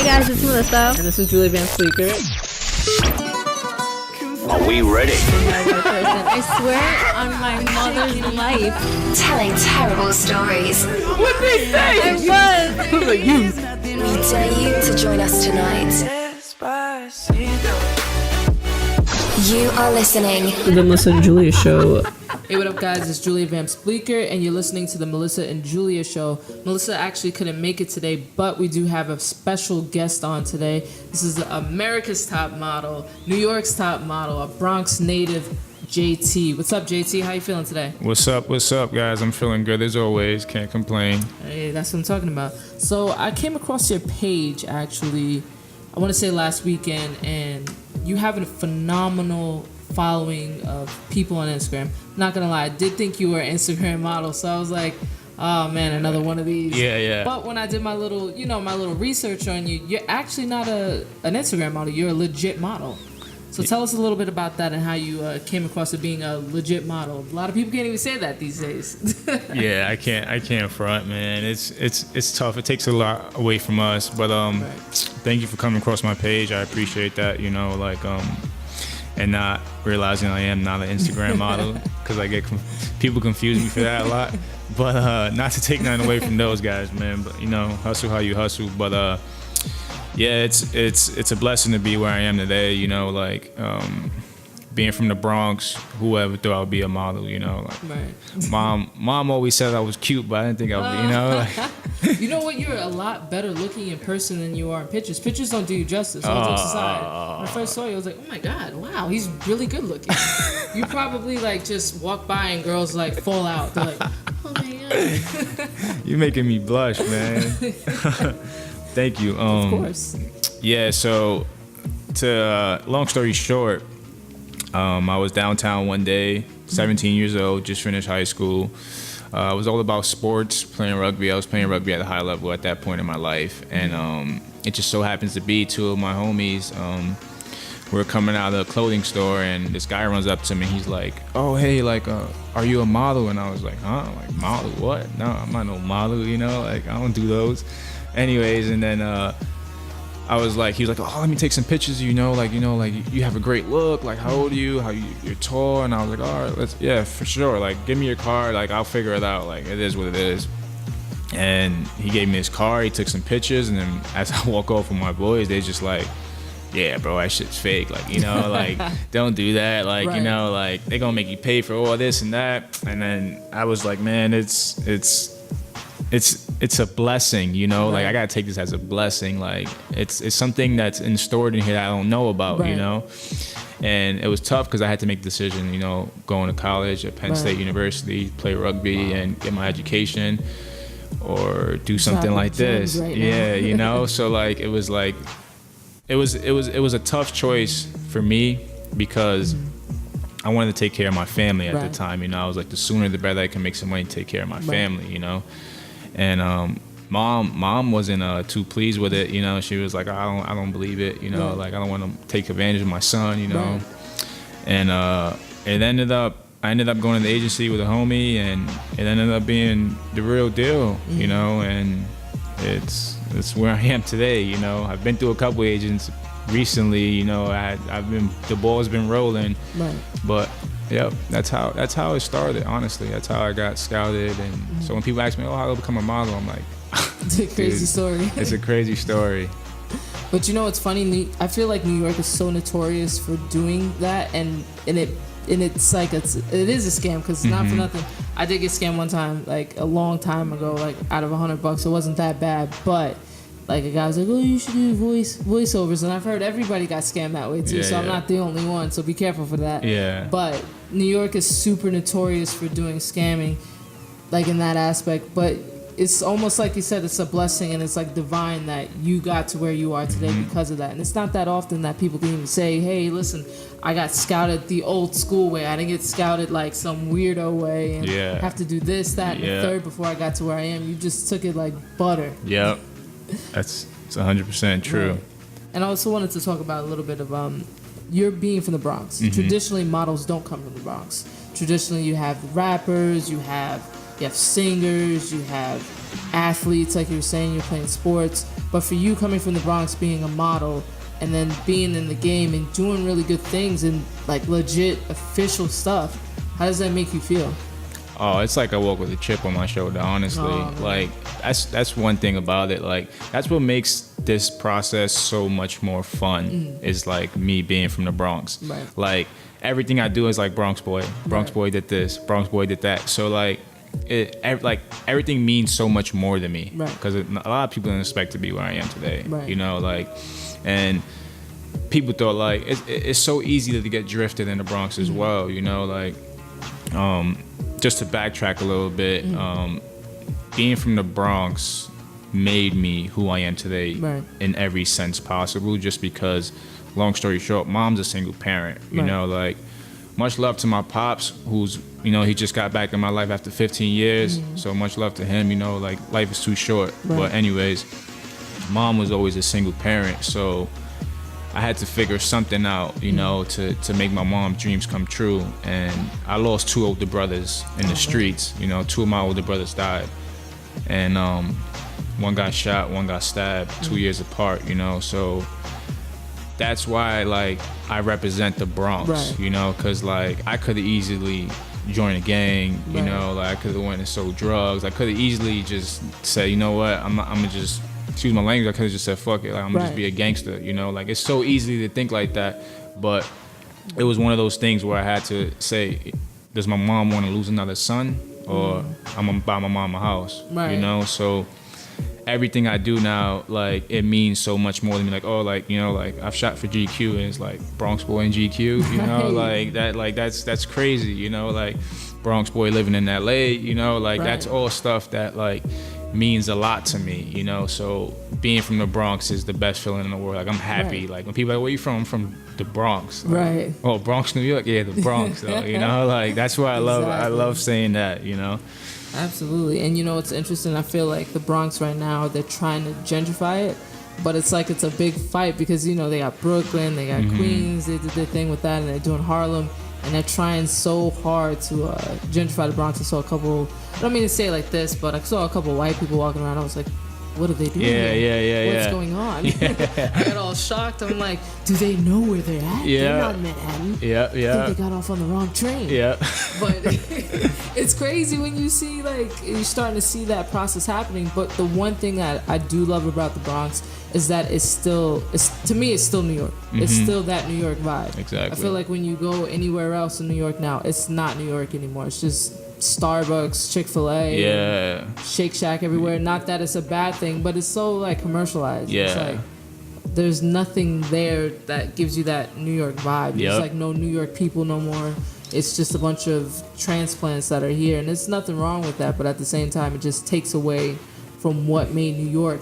Hey guys, it's Melissa. And this is Julia Vamps Bleeker. Are we ready? I swear on my mother's life. Telling terrible stories. What they say? I was. We dare you to join us tonight. You are listening To the Melissa and Julia Show. Hey, what up, guys? It's Julia Vamps Bleeker, and you're listening to the Melissa and Julia Show. Melissa actually couldn't make it today, but we do have a special guest on today. This is America's top model, New York's top model, a Bronx native, JT. What's up, JT? How you feeling today? What's up, guys? I'm feeling good as always. Can't complain. Hey, that's what I'm talking about. So I came across your page, actually, I want to say last weekend, and you have a phenomenal following of people on Instagram. Not gonna lie, I did think you were an Instagram model, so I was like, oh man, another one of these. Yeah. But when I did my little research on you, you're actually not an Instagram model. You're a legit model. So tell us a little bit about that and how you came across it being a legit model. A lot of people can't even say that these days. Yeah, I can't front, man. It's tough. It takes a lot away from us. But Right. Thank you for coming across my page. I appreciate that. And not realizing I am not an Instagram model, because I get people confuse me for that a lot. But not to take nothing away from those guys, man. But hustle how you hustle. But yeah, it's a blessing to be where I am today. Being from the Bronx, whoever thought I would be a model. Right. Mom always said I was cute, but I didn't think I would be. You know what? You're a lot better looking in person than you are in pictures. Pictures don't do you justice. All jokes aside. When I first saw you, I was like, oh my God, wow, he's really good looking. You probably just walk by and girls fall out. They're like, oh my God. You're making me blush, man. Thank you. Of course. Yeah, so long story short, I was downtown one day, 17 years old, just finished high school. It was all about sports, playing rugby. I was playing rugby at a high level at that point in my life. And it just so happens to be two of my homies. We're coming out of a clothing store, and this guy runs up to me. He's like, oh, hey, are you a model? And I was like, huh? I'm like, model? What? No, I'm not no model, I don't do those. Anyways, and then I was like, he was like, oh, let me take some pictures of you, you have a great look, how old are you, you're tall. And I was like, all right, yeah, for sure, give me your card, I'll figure it out, it is what it is. And he gave me his card, he took some pictures, and then as I walk off with my boys, they just yeah, bro, that shit's fake, don't do that, Right. They gonna make you pay for all this and that. And then I was like, man, it's a blessing, Right. I gotta take this as a blessing. It's something that's stored in here that I don't know about, Right. And it was tough because I had to make the decision, going to college at Penn Right. State University, play rugby and get my education, or do something like this. Right Yeah, now. So it was a tough choice for me, because I wanted to take care of my family at Right. the time. I was like, the sooner the better I can make some money to take care of my family, And mom wasn't too pleased with it. She was like, I don't believe it. Right. I don't want to take advantage of my son. Right. And I ended up going to the agency with a homie, and it ended up being the real deal. And it's where I am today. I've been through a couple agents recently. The ball's been rolling. Right. But yep, that's how it started. Honestly, that's how I got scouted. And so when people ask me, "Oh, how do I become a model?" I'm like, It's a crazy story. It's a crazy story. But it's funny. I feel like New York is so notorious for doing that, and it is a scam, because not for nothing. I did get scammed one time, a long time ago, out of $100. It wasn't that bad, but a guy was like, oh, you should do voiceovers, and I've heard everybody got scammed that way too. Yeah, so I'm yeah. not the only one. So be careful for that. Yeah. But New York is super notorious for doing scamming, in that aspect. But it's almost like you said, it's a blessing, and it's divine that you got to where you are today because of that. And it's not that often that people can even say, hey, listen, I got scouted the old school way. I didn't get scouted some weirdo way and have to do this, that, and the third before I got to where I am. You just took it like butter. Yep. It's 100% true. Right. And I also wanted to talk about a little bit of you're being from the Bronx. Traditionally, models don't come from the Bronx. Traditionally, you have rappers, you have you have singers, you have athletes, like you were saying, you're playing sports. But for you coming from the Bronx, being a model, and then being in the game and doing really good things and like legit official stuff, how does that make you feel? Oh, it's like I walk with a chip on my shoulder, honestly. Like that's one thing about it. Like that's what makes this process so much more fun is like me being from the Bronx. Right. Like everything I do is like Bronx boy. Bronx boy did this. Bronx boy did that. So like everything means so much more to me. Right. Because a lot of people didn't expect to be where I am today. Right. You know, like, and people thought like it's so easy to get drifted in the Bronx as well. You know, like just to backtrack a little bit, being from the Bronx made me who I am today in every sense possible, just because, long story short, mom's a single parent, you know, like, much love to my pops, who's, you know, he just got back in my life after 15 years, so much love to him, you know, like, life is too short, but anyways, mom was always a single parent, so I had to figure something out, you know, to make my mom's dreams come true, and I lost 2 older brothers in the streets, you know, 2 of my older brothers died, and one got shot, one got stabbed, 2 years apart, you know, so that's why, like, I represent the Bronx, you know, because, like, I could have easily joined a gang, you know, like, I could have went and sold drugs, I could have easily just said, you know what, I'm gonna just, excuse my language, I could have just said, fuck it, like, I'm gonna just be a gangster, you know, like, it's so easy to think like that, but it was one of those things where I had to say, does my mom want to lose another son, or I'm gonna buy my mom a house, you know, so everything I do now, like, it means so much more to me. Like, oh, like, you know, like, I've shot for GQ, and it's like Bronx boy in GQ, you know, like that, like that's crazy, you know, like Bronx boy living in LA, you know, like that's all stuff that like means a lot to me, you know. So being from the Bronx is the best feeling in the world. Like, I'm happy. Like, when people are like, where you from? I'm from the Bronx. Like, oh, Bronx, New York? Yeah, the Bronx, though, you know, like, that's why I love saying that, you know. Absolutely. And you know what's interesting? I feel like the Bronx right now, they're trying to gentrify it, but it's like it's a big fight because, you know, they got Brooklyn, they got Queens, they did their thing with that, and they're doing Harlem, and they're trying so hard to gentrify the Bronx. I saw a couple, I don't mean to say it like this, but I saw a couple white people walking around. I was like, what are they doing? What's going on? I got all shocked. I'm like, do they know where they're at? They're not in Manhattan. I think they got off on the wrong train. But it's crazy when you see, like, you're starting to see that process happening. But the one thing that I do love about the Bronx is that to me, it's still New York. It's still that New York vibe. Exactly. I feel like when you go anywhere else in New York now, it's not New York anymore. It's just Starbucks, Chick-fil-A, Shake Shack everywhere. Not that it's a bad thing, but it's so, like, commercialized. It's like there's nothing there that gives you that New York vibe. There's like no New York people no more. It's just a bunch of transplants that are here, and there's nothing wrong with that, but at the same time, it just takes away from what made New York,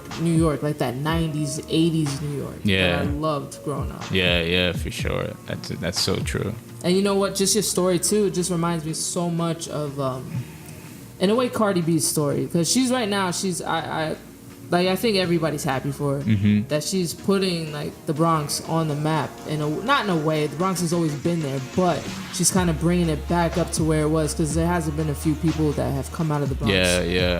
like that 90s, 80s New York that I loved growing up. Yeah, for sure. That's so true. And you know what? Just your story, too, it just reminds me so much of, in a way, Cardi B's story. Because she's right now, I think everybody's happy for her. That she's putting, like, the Bronx on the map. Not in a way, the Bronx has always been there, but she's kind of bringing it back up to where it was. Because there hasn't been a few people that have come out of the Bronx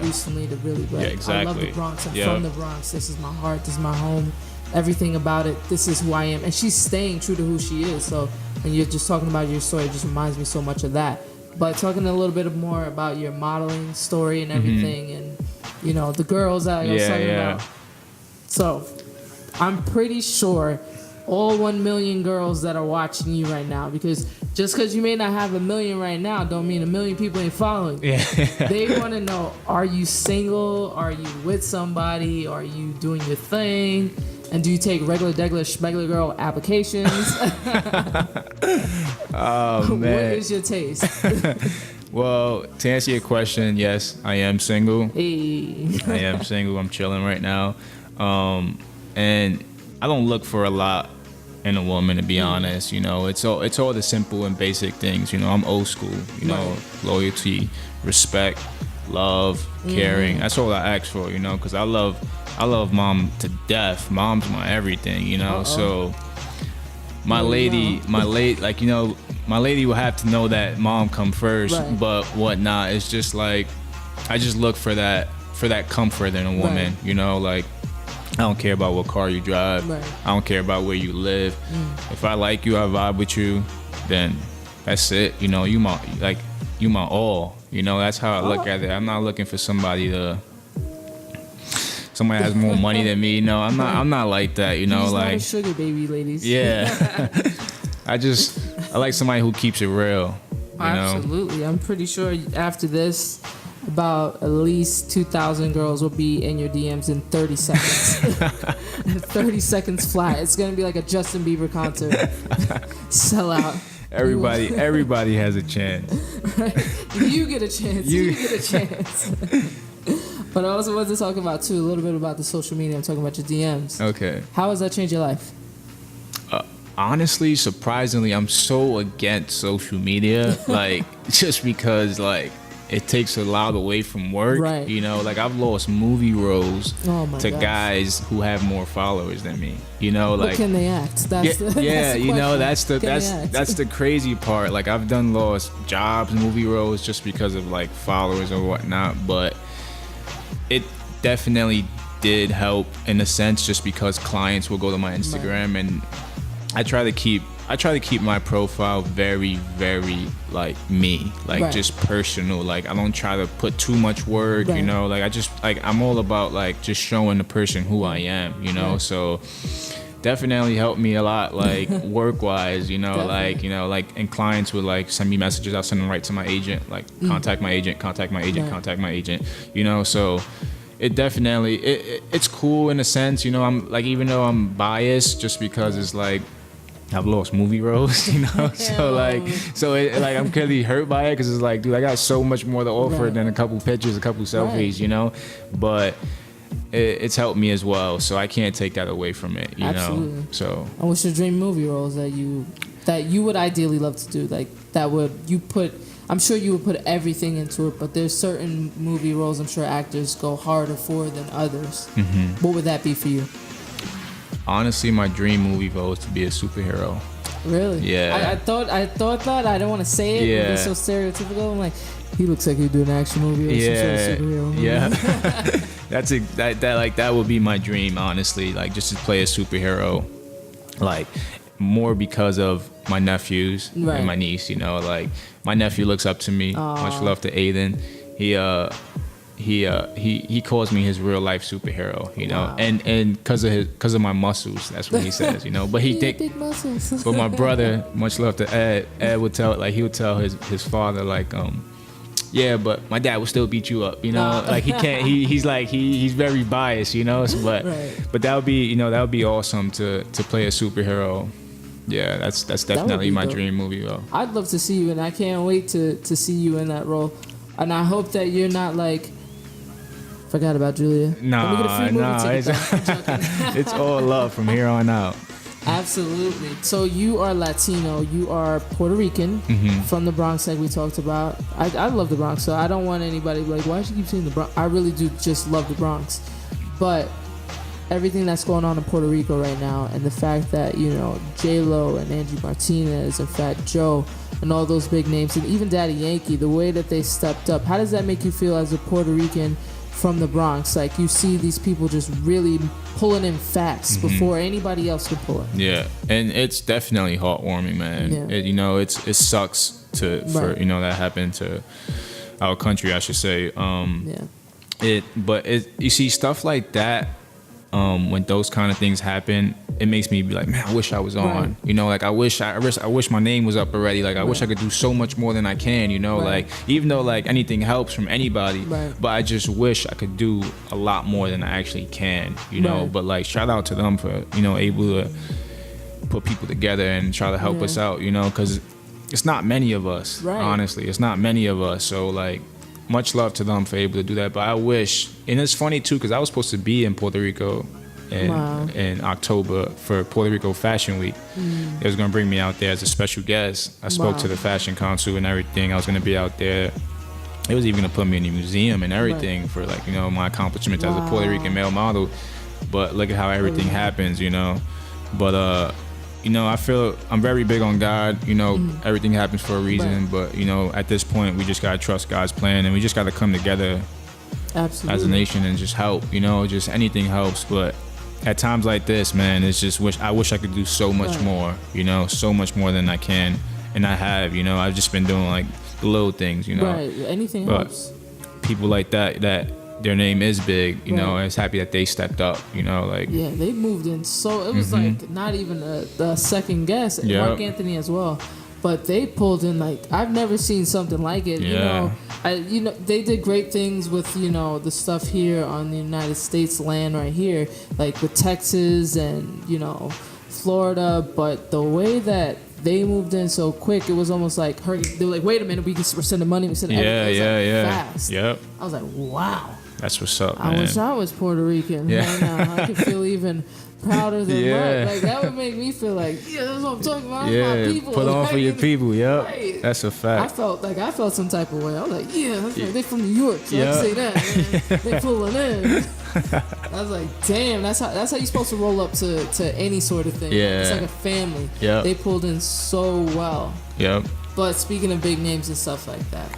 recently to really be like, I love the Bronx, I'm from the Bronx, this is my heart, this is my home. Everything about it, this is who I am. And she's staying true to who she is. So, and you're just talking about your story, it just reminds me so much of that. But talking a little bit more about your modeling story and everything, and, you know, the girls that I was talking about. So, I'm pretty sure all 1 million girls that are watching you right now, because just because you may not have 1 million right now don't mean 1 million people ain't following you. They want to know, are you single? Are you with somebody? Are you doing your thing? And do you take regular schmegular girl applications? Oh, man. What is your taste? Well, to answer your question, yes, I am single. Hey. I am single. I'm chilling right now. And I don't look for a lot in a woman, to be honest. You know, it's all the simple and basic things. You know, I'm old school. You know, loyalty, respect, love, caring. That's all I ask for, you know, because I love mom to death. Mom's my everything, you know. So my lady, like, you know, my lady will have to know that mom come first, but whatnot. It's just like, I just look for that comfort in a woman. Right. You know, like I don't care about what car you drive. Right. I don't care about where you live. If I like you, I vibe with you, then that's it. You know, you my all. You know, that's how I look at it. I'm not looking for somebody has more money than me. No, I'm not like that. You know, He's like not a sugar baby, ladies. yeah. I like somebody who keeps it real. You know? Absolutely. I'm pretty sure after this, about at least 2,000 girls will be in your DMs in 30 seconds. 30 seconds flat. It's gonna be like a Justin Bieber concert. Sell out. Everybody has a chance. Right? You get a chance. You get a chance. But I also wanted to talk about too a little bit about the social media. I'm talking about your DMs. Okay. How has that changed your life? Honestly, surprisingly, I'm so against social media. Like, just because, like, it takes a lot away from work. Right. You know, like, I've lost movie roles to gosh. guys who have more followers than me. You know, like. But can they act? That's the you know, question. that's the crazy part. Like, I've lost jobs, movie roles, just because of, like, followers or whatnot. But it definitely did help in a sense, just because clients will go to my Instagram and I try to keep my profile very, very like me, like just personal. Like I don't try to put too much work, you know. Like I'm all about like just showing the person who I am, you know. So definitely helped me a lot, like work wise, you know. Like and clients would like send me messages. I'll send them right to my agent, like contact my agent, contact my agent, contact my agent, you know. So it definitely it's cool in a sense, you know. I'm like, even though I'm biased, just because it's like I've lost movie roles, you know. So I'm clearly hurt by it, because it's like, dude, I got so much more to offer than a couple pictures, a couple selfies, you know. But it's helped me as well, so I can't take that away from it, you know. So and what's your dream movie roles that you would ideally love to do, like I'm sure you would put everything into it, but there's certain movie roles I'm sure actors go harder for than others. What would that be for you? Honestly, my dream movie role is to be a superhero. Really? Yeah. I thought that. I don't want to say it. Yeah. It's so stereotypical. I'm like, he looks like he'd do an action movie or some sort of superhero movie. Yeah. That would be my dream, honestly. Like, just to play a superhero, like more because of my nephews and my niece. You know, like my nephew looks up to me. Much love to Aiden. He calls me his real life superhero, you know, and because of my muscles, that's what he says, you know. But he think big muscles. But my brother, much love to Ed would tell his father like, yeah, but my dad will still beat you up, you know. Like he can't. He's very biased, you know. But that would be awesome to play a superhero. Yeah, that's definitely my dream movie though. I'd love to see you, and I can't wait to see you in that role. And I hope that you're not like, forgot about Julia. It's all love from here on out. Absolutely. So you are Latino. You are Puerto Rican from the Bronx, like we talked about. I love the Bronx, so I don't want anybody to be like, why should you keep saying the Bronx? I really do just love the Bronx. But everything that's going on in Puerto Rico right now, and the fact that, you know, J-Lo and Angie Martinez and Fat Joe and all those big names, and even Daddy Yankee, the way that they stepped up, how does that make you feel as a Puerto Rican from the Bronx? Like, you see these people just really pulling in facts before anybody else can pull it. Yeah, and it's definitely heartwarming, man. Yeah. It sucks for that happened to our country, I should say. You see stuff like that. When those kind of things happen, it makes me be like, man, I wish I was on. You know, like I wish my name was up already. Like I wish I could do so much more than I can. You know, like even though like anything helps from anybody, but I just wish I could do a lot more than I actually can. You know, but like shout out to them for able to put people together and try to help us out. You know, because it's not many of us. Honestly, it's not many of us. So like, much love to them for able to do that. But I wish, and it's funny too, because I was supposed to be in Puerto Rico in October for Puerto Rico Fashion Week. They was gonna bring me out there as a special guest. I spoke to the fashion council and everything. I was gonna be out there. It was even gonna put me in a museum and everything for like, my accomplishments as a Puerto Rican male model. But look at how everything happens, But you know, I feel I'm very big on God. You know, everything happens for a reason. Right. But, you know, at this point, we just got to trust God's plan. And we just got to come together Absolutely. as a nation and just help. You know, just anything helps. But at times like this, man, it's just I wish I could do so much Right. more. You know, so much more than I can. And I have, you know, I've just been doing like the little things, you know. Right. Anything But helps. people like that their name is big, you know, Right. and it's happy that they stepped up, you know, like. Yeah, they moved in, so it was like not even a second guess. And Yep. Mark Anthony as well, but they pulled in like I've never seen something like it. Yeah. You know, they did great things with the stuff here on the United States land right here, like with Texas and Florida. But the way that they moved in so quick, it was almost like they were like, wait a minute, we're sending money, we're sending everything. It was, like, fast. Yep. I was like, wow. That's what's up, man. I wish I was Puerto Rican Yeah. right now. I could feel even prouder than Yeah. Mark. Like that would make me feel like, yeah, that's what I'm talking about. That's Yeah, my people. put on for your people. Yep, Right. that's a I fact. felt some type of way. I was like, yeah, that's right. They from New York, so I Yeah. can say that. Man. They pulling in. I was like, damn, that's how you're supposed to roll up to any sort of thing. Yeah. It's like a family. Yep. They pulled in so well. Yep. But speaking of big names and stuff like that,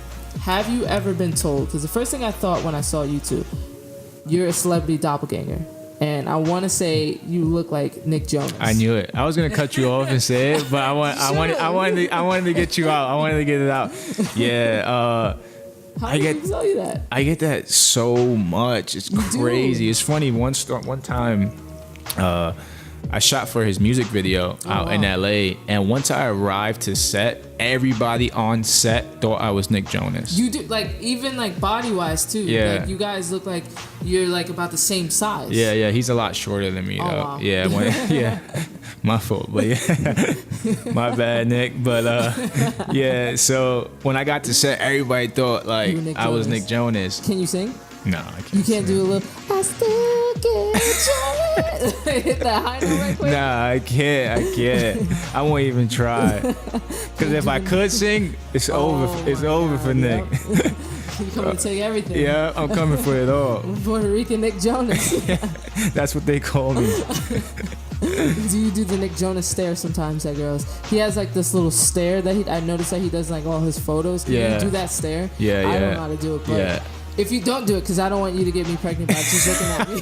have you ever been told? Because the first thing I thought when I saw you two, you're a celebrity doppelganger, and I want to say you look like Nick Jonas. I knew it. I was gonna cut you off and say it, but I wanted to get you out. I wanted to get it out. Yeah. How did people tell you that? I get that so much. It's crazy. It's funny. One time, I shot for his music video out in LA, and once I arrived to set, everybody on set thought I was Nick Jonas. You do, like, even like body wise too. Yeah. Like, you guys look like you're like about the same size. Yeah, he's a lot shorter than me though. wow. Yeah, yeah, my fault, but yeah, my bad, Nick. But yeah. So when I got to set, everybody thought like You were Nick I was Jonas. Nick Jonas. Can you sing? No, I can't. You can't sing. do a little. I still get jealous. Hit that high note right quick. Nah, I can't. I won't even try. Because if I could sing, it's over. It's my over God, for Nick. yep. You come to take everything. Yeah, I'm coming for it all. Puerto Rican Nick Jonas. That's what they call me. Do you do the Nick Jonas stare sometimes at girls? He has like this little stare that I noticed that he does like all his photos. Can Yeah. you do that stare? Yeah, I don't yeah. know how to do it, but Yeah. if you don't do it, because I don't want you to get me pregnant by just looking at me.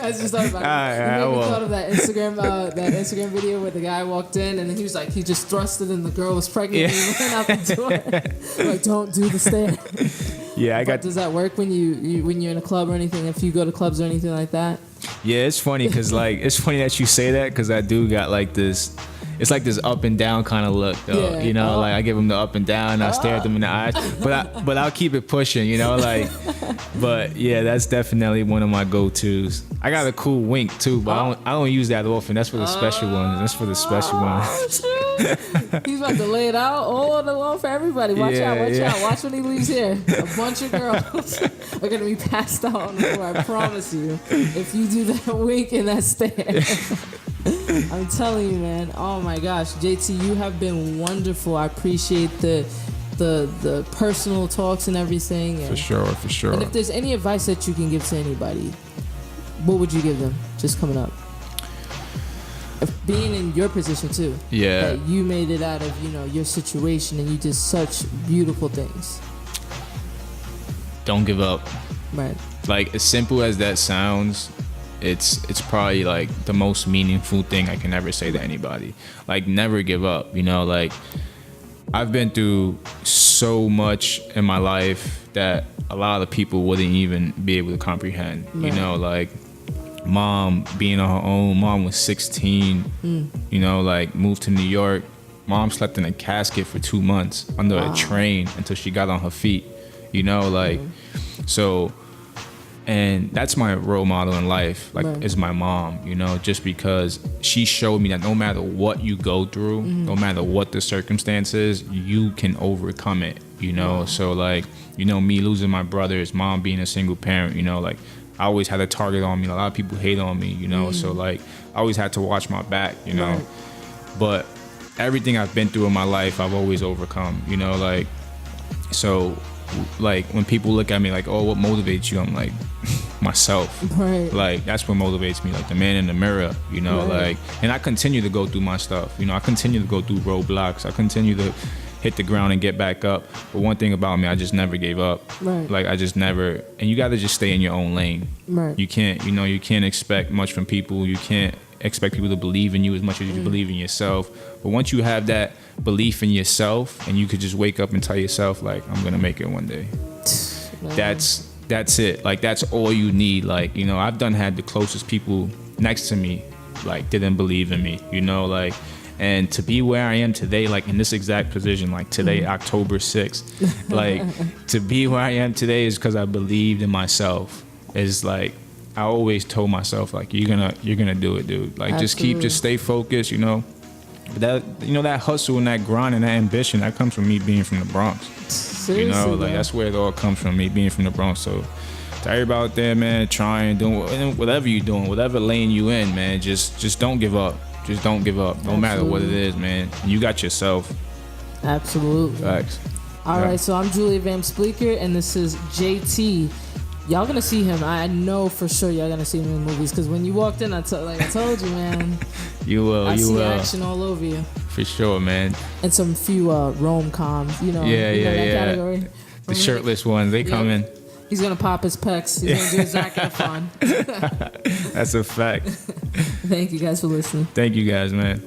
I just thought about it. I You made me won't. thought of that Instagram video where the guy walked in and he was like, he just thrusted and the girl was pregnant and he ran out the door. Like, don't do the stare. Yeah, I But got. does that work when when you're in a club or anything? If you go to clubs or anything like that? Yeah, it's funny because like it's funny that you say that because I do got like this. It's like this up and down kind of look, though. Yeah. You know, Oh. like I give them the up and down, and I stare at them in the eyes, but I'll keep it pushing, you know, like. But yeah, that's definitely one of my go-tos. I got a cool wink too, but I don't use that often. That's for the special ones. That's for the special ones. Oh, shoot. He's about to lay it out all along for everybody. Watch Yeah, out, watch yeah. out. Watch when he leaves here. A bunch of girls are going to be passed out on the floor, I promise you, if you do that wink and that stare. I'm telling you, man. Oh my gosh, JT, you have been wonderful. I appreciate the personal talks and everything. And, For sure. and if there's any advice that you can give to anybody, what would you give them just coming up? If being in your position too. Yeah. That you made it out of, your situation and you did such beautiful things. Don't give up. Right. Like as simple as that sounds, it's probably like the most meaningful thing I can ever say to anybody. Like never give up, like I've been through so much in my life that a lot of people wouldn't even be able to comprehend. Right. Like mom being on her own. Mom was 16, like moved to New York. Mom slept in a casket for 2 months under a train until she got on her feet, so. And that's my role model in life, like, Right. is my mom, just because she showed me that no matter what you go through, no matter what the circumstances, you can overcome it, So, like, me losing my brothers, mom being a single parent, like, I always had a target on me. A lot of people hate on me, So, like, I always had to watch my back, Right. But everything I've been through in my life, I've always overcome, like, so, like when people look at me like, oh, what motivates you? I'm like, myself. Right. Like that's what motivates me, like the man in the mirror, you know. Right. Like, and I continue to go through my stuff, you know. I continue to go through roadblocks. I continue to hit the ground and get back up. But one thing about me, I just never gave up. Right. Like I just never. And you got to just stay in your own lane. Right. You can't, you know, you can't expect much from people. You can't expect people to believe in you as much as you believe in yourself. But once you have that belief in yourself, and you could just wake up and tell yourself, like, I'm gonna make it one day. Man. That's it. Like that's all you need. Like, you know, I've had the closest people next to me, like, didn't believe in me, you know, like. And to be where I am today, like in this exact position, like today, October 6th, like to be where I am today is because I believed in myself. Is like I always told myself, like, you're gonna do it, dude. Like Absolutely. just stay focused, you know. That, you know, that hustle and that grind and that ambition, that comes from me being from the Bronx. Seriously, You know, like man. that's where it all comes from, me being from the Bronx. So to everybody out there, man, trying, doing whatever you're doing, whatever lane you in, man, just don't give up. Just don't give up, no matter what it is, man. You got yourself. Absolutely. Facts. All Yeah. right, so I'm Julia Vamps Bleeker, and this is JT. Y'all gonna see him. I know for sure y'all gonna see him in movies, because when you walked in, I told you, man. You will. I You see will. action all over you, For sure, man. and some few rom-coms. You know, Yeah, you know yeah, that yeah. category. The shirtless ones, they come in. He's gonna pop his pecs. He's gonna do Zac Efron. That's a fact. Thank you guys for listening. Thank you guys, man.